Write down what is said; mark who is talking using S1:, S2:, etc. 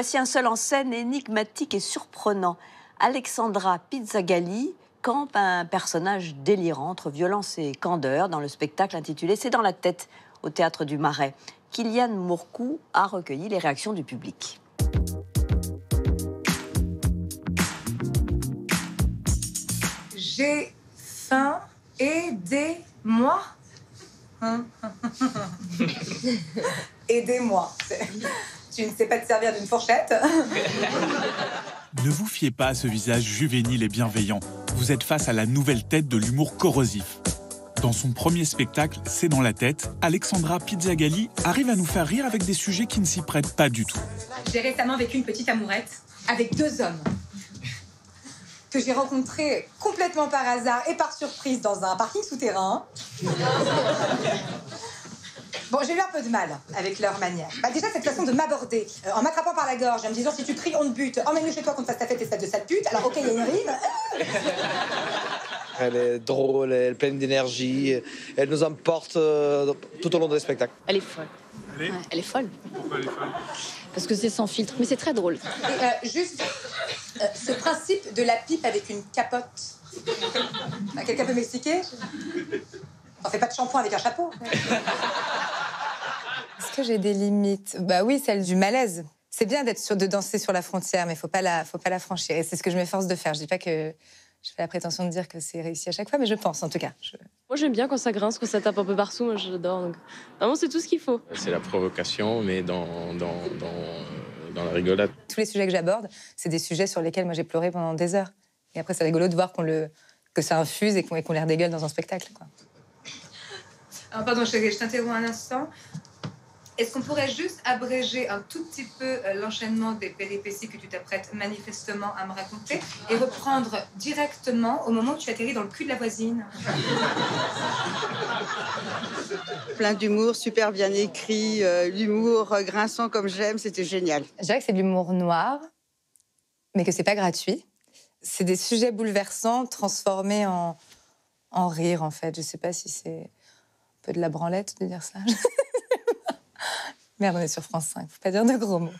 S1: Voici un seul en scène énigmatique et surprenant. Alexandra Pizzagalli campe un personnage délirant entre violence et candeur dans le spectacle intitulé « C'est dans la tête » au Théâtre du Marais. Kylian Mourcou a recueilli les réactions du public.
S2: J'ai faim, aidez-moi. Aidez-moi. Tu ne sais pas te servir d'une fourchette?
S3: Ne vous fiez pas à ce visage juvénile et bienveillant. Vous êtes face à la nouvelle tête de l'humour corrosif. Dans son premier spectacle, C'est dans la tête, Alexandra Pizzagalli arrive à nous faire rire avec des sujets qui ne s'y prêtent pas du tout.
S2: J'ai récemment vécu une petite amourette avec 2 hommes que j'ai rencontrés complètement par hasard et par surprise dans un parking souterrain. Bon, j'ai eu un peu de mal avec leur manière. Déjà, cette façon de m'aborder, en m'attrapant par la gorge, en me disant « si tu cries, on te bute, emmène-nous chez toi qu'on te fasse ta fête et de sale pute ». Alors, ok, il y a une rime.
S4: Elle est drôle, elle est pleine d'énergie, elle nous emporte tout au long des spectacles.
S5: Elle est folle. Elle est folle. Pourquoi elle est folle? Parce que c'est sans filtre, mais c'est très drôle.
S2: Et juste, ce principe de la pipe avec une capote. Quelqu'un peut m'expliquer? On fait pas de shampoing avec un chapeau.
S6: Est-ce que j'ai des limites? Bah oui, celle du malaise. C'est bien de danser sur la frontière, mais faut pas la franchir. Et c'est ce que je m'efforce de faire. Je dis pas que je fais la prétention de dire que c'est réussi à chaque fois, mais je pense, en tout cas.
S5: Moi, j'aime bien quand ça grince, quand ça tape un peu partout. Moi, j'adore. Donc, vraiment, c'est tout ce qu'il faut.
S7: C'est la provocation, mais dans la rigolade.
S6: Tous les sujets que j'aborde, c'est des sujets sur lesquels moi j'ai pleuré pendant des heures. Et après, c'est rigolo de voir que ça infuse et qu'on l'air dégueule dans un spectacle, quoi.
S2: Alors, pardon, chérie, je t'interromps un instant. Est-ce qu'on pourrait juste abréger un tout petit peu l'enchaînement des péripéties que tu t'apprêtes manifestement à me raconter et reprendre directement au moment où tu atterris dans le cul de la voisine?
S8: Plein d'humour, super bien écrit, l'humour grinçant comme j'aime, c'était génial.
S6: Je dirais que c'est de l'humour noir, mais que c'est pas gratuit. C'est des sujets bouleversants transformés en rire, en fait. Je sais pas si c'est un peu de la branlette de dire ça. Merde, on est sur France 5, faut pas dire de gros mots.